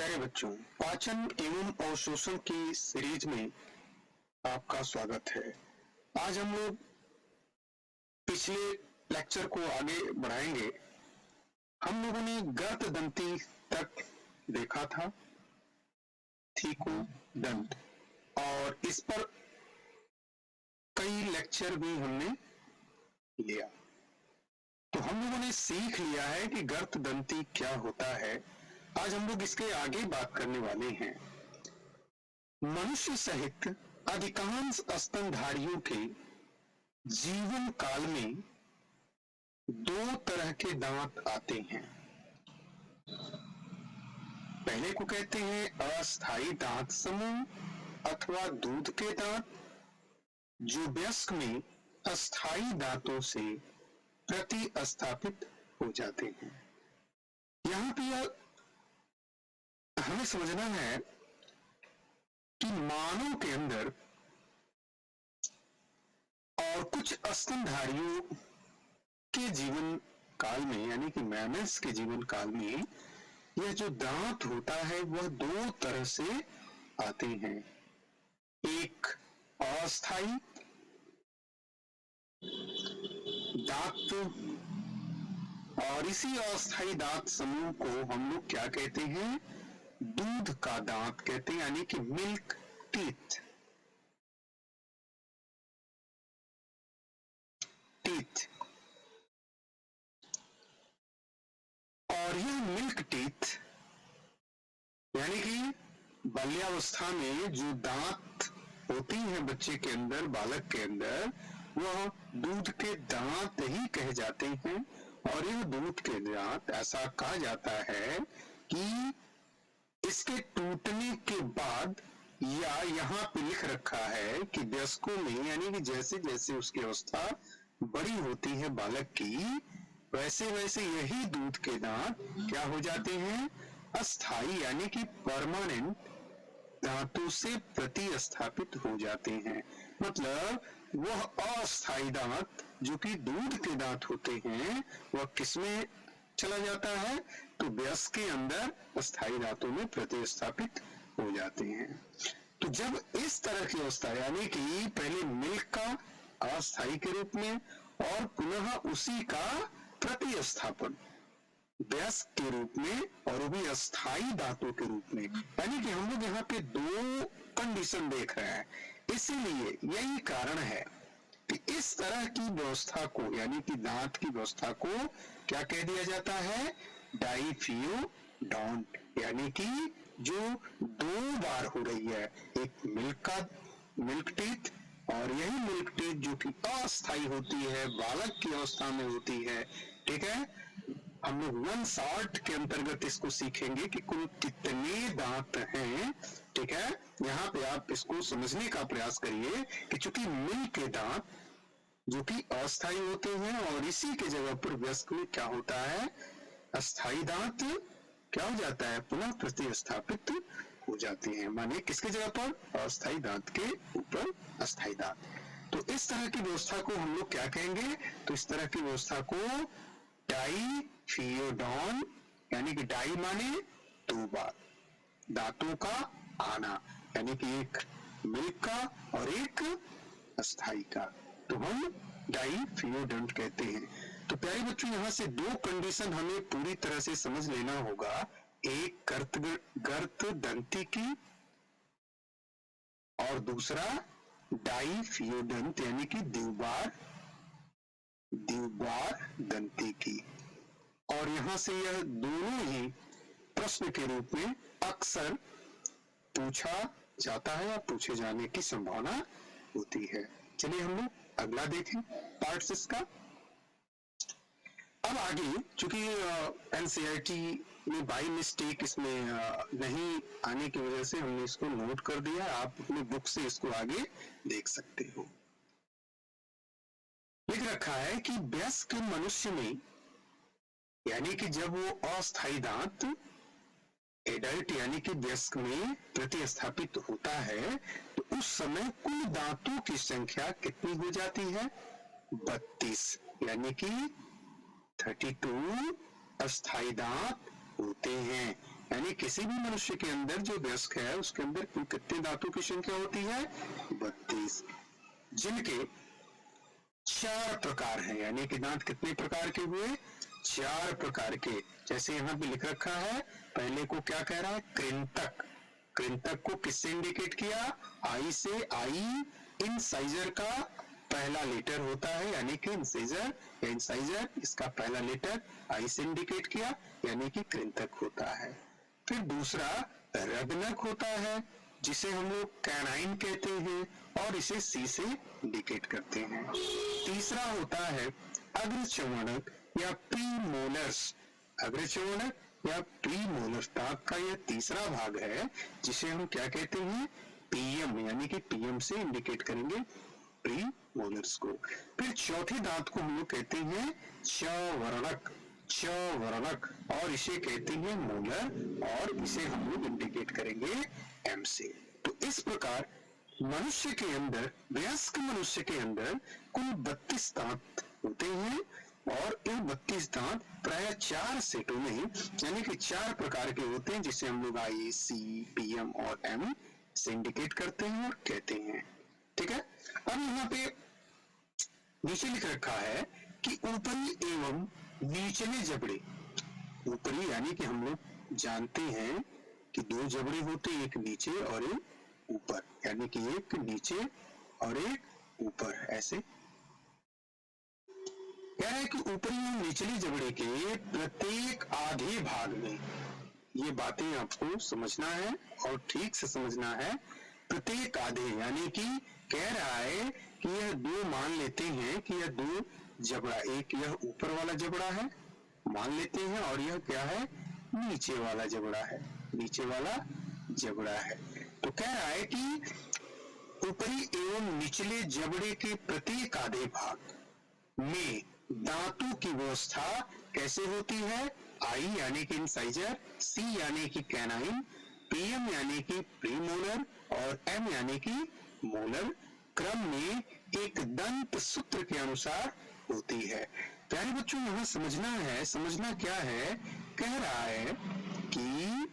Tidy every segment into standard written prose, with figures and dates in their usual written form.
प्यारे बच्चों, पाचन एवं अवशोषण की सीरीज में आपका स्वागत है। आज हम लोग पिछले लेक्चर को आगे बढ़ाएंगे। हम लोगों ने गर्त दंती तक देखा था, थीको दंत, और इस पर कई लेक्चर भी हमने लिया। तो हम लोगों ने सीख लिया है कि गर्त दंती क्या होता है। आज हम लोग इसके आगे बात करने वाले हैं। मनुष्य सहित अधिकांश स्तनधारियों के जीवन काल में दो तरह के दांत आते हैं। पहले को कहते हैं अस्थायी दांत समूह अथवा दूध के दांत, जो वयस्क में अस्थायी दांतों से प्रतिस्थापित हो जाते हैं। यहाँ पे हमें समझना है कि मानव के अंदर और कुछ स्तनधारियों के जीवन काल में, यानी कि मैमल्स के जीवन काल में, यह जो दांत होता है वह दो तरह से आते हैं। एक अस्थायी दांत, और इसी अस्थायी दांत समूह को हम लोग क्या कहते हैं? दूध का दांत कहते हैं, यानी कि मिल्क टीथ। और यह मिल्क टीथ यानी कि बाल्यावस्था में जो दांत होती हैं बच्चे के अंदर, बालक के अंदर, वह दूध के दांत ही कहे जाते हैं। और यह दूध के दांत, ऐसा कहा जाता है कि इसके टूटने के बाद, या यहाँ पे लिख रखा है कि वयस्कों में, यानी कि जैसे जैसे उसकी अवस्था बड़ी होती है बालक की, वैसे वैसे यही दूध के दांत क्या हो जाते हैं? अस्थायी, यानी कि परमानेंट दांतों से प्रतिस्थापित हो जाते हैं। मतलब वह अस्थायी दांत जो कि दूध के दांत होते हैं, वह किसमें चला जाता है? तो वयस्क के अंदर अस्थायी दांतों में प्रतिस्थापित हो जाते हैं। तो जब इस तरह की अवस्था, यानी कि पहले मिल्क का अस्थायी के रूप में और पुनः उसी का प्रतिस्थापन वयस्क के रूप में, और वो भी अस्थायी दांतों के रूप में, यानी कि हम लोग यहाँ पे दो कंडीशन देख रहे हैं। इसीलिए यही कारण है कि इस तरह की व्यवस्था को, यानी कि दांत की व्यवस्था को क्या कह दिया जाता है? डाइफियोडोंट, यानी कि जो दो बार हो रही है, एक मिल्क टीथ, और यही मिल्क टीथ जो कि अस्थायी होती है, बालक की अवस्था में होती है। ठीक है, हम लोग 1 शॉर्ट के अंतर्गत इसको सीखेंगे कि कुल कितने दांत हैं। ठीक है, यहाँ पे आप इसको समझने का प्रयास करिए कि चूंकि मिल्क के दांत जो कि अस्थायी होते हैं, और इसी के जगह पर वयस्क में क्या होता है? अस्थायी दांत क्या हो जाता है? पुनः प्रतिस्थापित हो जाते हैं। माने किसके जगह पर? अस्थायी दांत के ऊपर अस्थायी दांत। तो इस तरह की व्यवस्था को हम लोग क्या कहेंगे? तो इस तरह की व्यवस्था को डाइफियोडोन, यानी कि डाई माने दो बार, दांतों का आना, यानी कि एक मिल्क का और एक अस्थायी का, तो हम डाइफियोडोंट कहते हैं। तो प्यारे बच्चों, यहाँ से दो कंडीशन हमें पूरी तरह से समझ लेना होगा। एक गर्त दंती की, और दूसरा डाइफियोडोंट, यानी कि द्विबार दंती की। और यहां से यह दोनों ही प्रश्न के रूप में अक्सर पूछा जाता है या पूछे जाने की संभावना होती है। चलिए हम लोग अगला देखें पार्ट्स इसका। अब आगे, चूंकि एनसीईआरटी में बाई मिस्टेक इसमें नहीं आने की वजह से हमने इसको नोट कर दिया। आप अपने बुक से इसको आगे देख सकते हो। लिख रखा है कि वयस्क मनुष्य में, यानी कि जब वो अस्थायी दांत एडल्ट, यानी कि वयस्क में प्रतिस्थापित होता है, तो उस समय कुल दांतों की संख्या कितनी हो जाती है? 32, यानी कि 32 अस्थायी दांत होते हैं। यानी किसी भी मनुष्य के अंदर जो वयस्क है उसके अंदर कुल कितने दांतों की संख्या होती है? 32, जिनके 4 प्रकार हैं। यानी कि दांत कितने प्रकार के हुए? 4 प्रकार के। जैसे यहाँ पे लिख रखा है, पहले को क्या कह रहा है? कृंतक। कृंतक को किससे इंडिकेट किया? आई से। आई इंसाइजर का पहला लेटर होता है, यानी कि इंसाइजर या इंसाइजर, इसका पहला लेटर आई से इंडिकेट किया, यानी कि कृंतक होता है। फिर दूसरा रग्नक होता है, जिसे हम लोग कैनाइन कहते हैं, और इसे सी से इंडिकेट करते हैं। तीसरा होता है अग्रचर्वणक या प्रीमोलर्स। अग्रचर्वणक या प्रीमोलर्स दांत का यह तीसरा भाग है, जिसे हम क्या कहते हैं? पीएम, यानी कि पीएम से इंडिकेट करेंगे प्रीमोलर्स को। फिर चौथे दांत को हम लोग कहते हैं चवर्णक। चवर्णक, और इसे कहते हैं मोलर, और इसे हम लोग इंडिकेट करेंगे एम से। तो इस प्रकार मनुष्य के अंदर, वयस्क मनुष्य के अंदर कुल 32 दांत होते हैं, और इन 32 दांत प्राय 4 सेटों में, यानी कि 4 प्रकार के होते हैं, जिसे हम लोग आई, सी, पीएम और एम से इंडिकेट करते हैं और कहते हैं। ठीक है। अब यहाँ पे नीचे लिख रखा है कि ऊपरी एवं निचले जबड़े। ऊपरी यानी कि हम लोग जानते हैं कि 2 जबड़े होते हैं, एक नीचे और एक ऊपर, यानी कि एक नीचे और एक ऊपर। ऐसे कह रहे हैं कि ऊपरी और निचले जबड़े के प्रत्येक आधे भाग में, ये बातें आपको समझना है और ठीक से समझना है। प्रत्येक आधे, यानी कि कह रहा है कि यह 2, मान लेते हैं कि यह 2 जबड़ा, एक यह ऊपर वाला जबड़ा है मान लेते हैं, और यह क्या है? नीचे वाला जबड़ा है, नीचे वाला जबड़ा है। तो कह रहा है कि ऊपरी एवं निचले जबड़े के प्रत्येक आधे भाग में दांतों की व्यवस्था कैसे होती है? आई यानी कि इंसाइजर, सी यानी कि कैनाइन, पीएम यानी कि प्रीमोलर, और एम यानी कि मोलर क्रम में एक दंत सूत्र के अनुसार होती है। प्यारे बच्चों, यहाँ समझना है, समझना क्या है? कह रहा है कि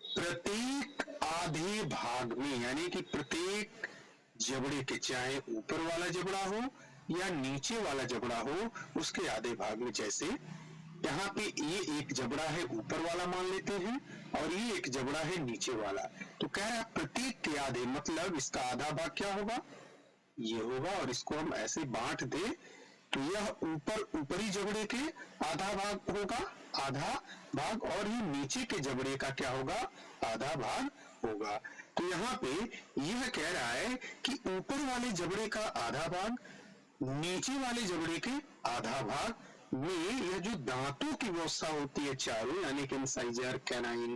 प्रत्येक आधे भाग में, यानी कि प्रत्येक जबड़े के, चाहे ऊपर वाला जबड़ा हो या नीचे वाला जबड़ा हो, उसके आधे भाग में, जैसे यहाँ पे ये एक जबड़ा है ऊपर वाला मान लेते हैं, और ये एक जबड़ा है नीचे वाला। तो कह रहा है प्रत्येक के आधे, मतलब इसका आधा भाग क्या होगा? ये होगा, और इसको हम ऐसे बांट दे तो यह ऊपरी जबड़े के आधा भाग होगा, आधा भाग, और ये नीचे के जबड़े का क्या होगा? आधा भाग होगा। तो यहाँ पे यह कह रहा है कि ऊपर वाले जबड़े का आधा भाग, नीचे वाले जबड़े के आधा भाग में यह जो दांतों की व्यवस्था होती है चारों, यानी कि इंसाइजर, कैनाइन,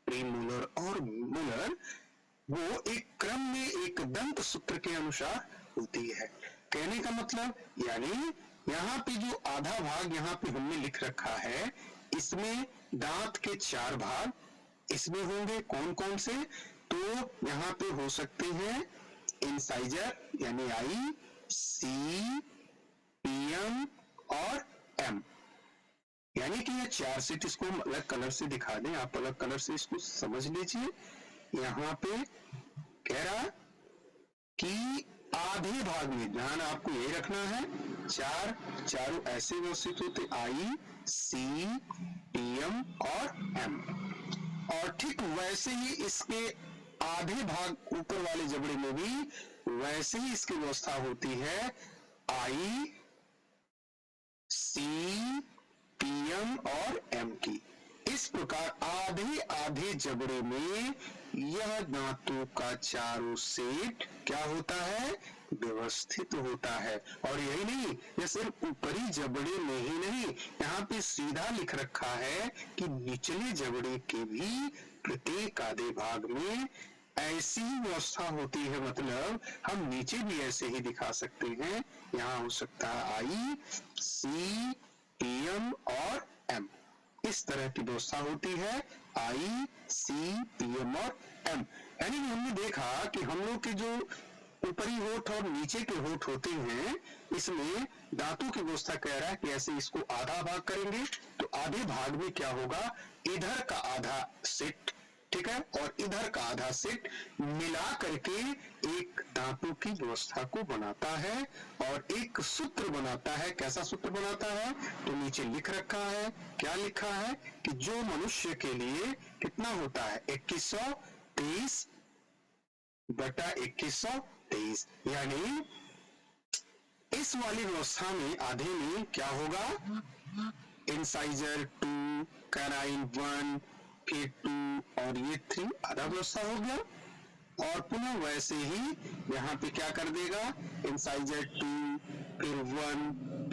प्रीमोलर और मोलर, वो एक क्रम में एक दंत सूत्र के अनुसार होती है। कहने का मतलब, यानी यहाँ पे जो आधा भाग यहाँ पे हमने लिख रखा है, इसमें दांत के 4 भाग इसमें होंगे। कौन कौन से? तो यहाँ पे हो सकते हैं इंसाइजर यानी आई, सी, पीएम और एम, यानी कि ये 4 सेट। इसको हम अलग कलर से दिखा दें, आप अलग कलर से इसको समझ लीजिए। यहाँ पे कह रहा कि आधे भाग में, ध्यान आपको ये रखना है, 4 चारों ऐसे व्यवस्थित होते, आई, सी, पीएम और एम। और ठीक वैसे ही इसके आधे भाग ऊपर वाले जबड़े में भी वैसे ही इसकी व्यवस्था होती है, आई, सी, पीएम और एम की। इस प्रकार आधे आधे जबड़े में यह दांतों का चारों सेट क्या होता है? व्यवस्थित होता है। और यही नहीं, यह सिर्फ ऊपरी जबड़े में ही नहीं, यहाँ पे सीधा लिख रखा है कि निचले जबड़े के भी प्रत्येक आधे भाग में ऐसी व्यवस्था होती है। मतलब हम नीचे भी ऐसे ही दिखा सकते हैं, यहाँ हो सकता है आई, सी, पीएम और एम, इस तरह की व्यवस्था होती है, आई, सी, पीएम और एम। यानी हमने देखा कि हम लोग के जो ऊपरी होठ और नीचे के होठ होते हैं, इसमें दांतों की व्यवस्था कह रहा है कि ऐसे इसको आधा भाग करेंगे तो आधे भाग में क्या होगा, इधर का आधा सेट, ठीक है, और इधर का आधा सेट मिला करके एक दांतों की व्यवस्था को बनाता है और एक सूत्र बनाता है। कैसा सूत्र बनाता है, तो नीचे लिख रखा है, क्या लिखा है कि जो मनुष्य के लिए कितना होता है 2123 बटा 2123, यानी इस वाली व्यवस्था में आधे में क्या होगा, इंसाइजर 2, कैनाइन 1, फिर 2 और ये 3, आधा व्यवस्था हो गया। और पुनः वैसे ही यहाँ पे क्या कर देगा, इंसाइजर 2, फिर 1,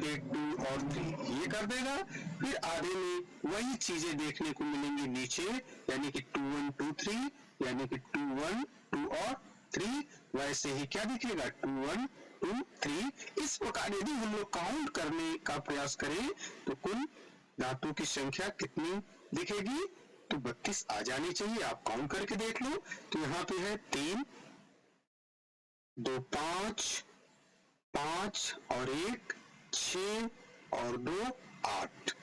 फिर 2 और 3 ये कर देगा। फिर आधे में वही चीजें देखने को मिलेंगी नीचे, यानी कि 2 1 2 3, यानी कि 2 1 2 और 3, वैसे ही क्या दिखेगा 2 1 2 3। इस प्रकार यदि हम लोग काउंट करने का प्रयास करें तो कुल दांतों की संख्या कितनी दिखेगी, तो 32 आ जानी चाहिए। आप काउंट करके देख लो, तो यहाँ पे है 3 2 5 5 और 1 6 और 2 8।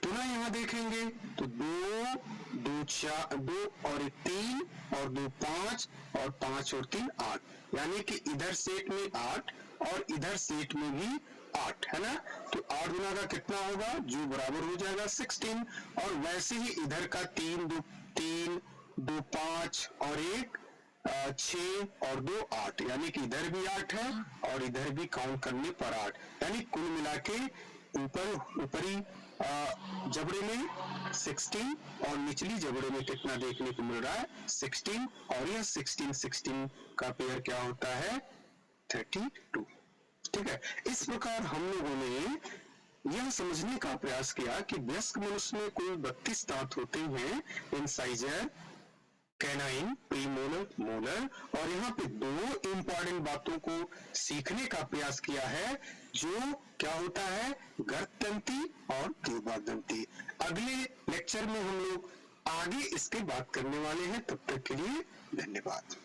पुनः यहाँ देखेंगे तो 2 2 4 2 और 1 3 और 2 5 और 5 और 3 8, यानी कि इधर सेट में 8 और इधर सेट में भी 8 है ना। तो 8 गुना का कितना होगा, जो बराबर हो जाएगा 16। और वैसे ही इधर का 3 2 5 और 1 6 और 2 8, यानी कि इधर भी 8 है और इधर भी काउंट करने पर 8, यानी कुल मिला के ऊपरी जबड़े में 16 और निचली जबड़े में कितना देखने को मिल रहा है 16, और यह 16 का पेयर क्या होता है 32। ठीक है, इस प्रकार हम लोगों ने यह समझने का प्रयास किया कि वयस्क मनुष्य में कुल 32 दांत होते हैं, इंसाइजर, कैनाइन, प्रीमोलर, मोलर। और यहाँ पे दो इंपॉर्टेंट बातों को सीखने का प्रयास किया है, जो क्या होता है गर्दतंती और क्लीबादंती। अगले लेक्चर में हम लोग आगे इसके बात करने वाले हैं, तब तक के लिए धन्यवाद।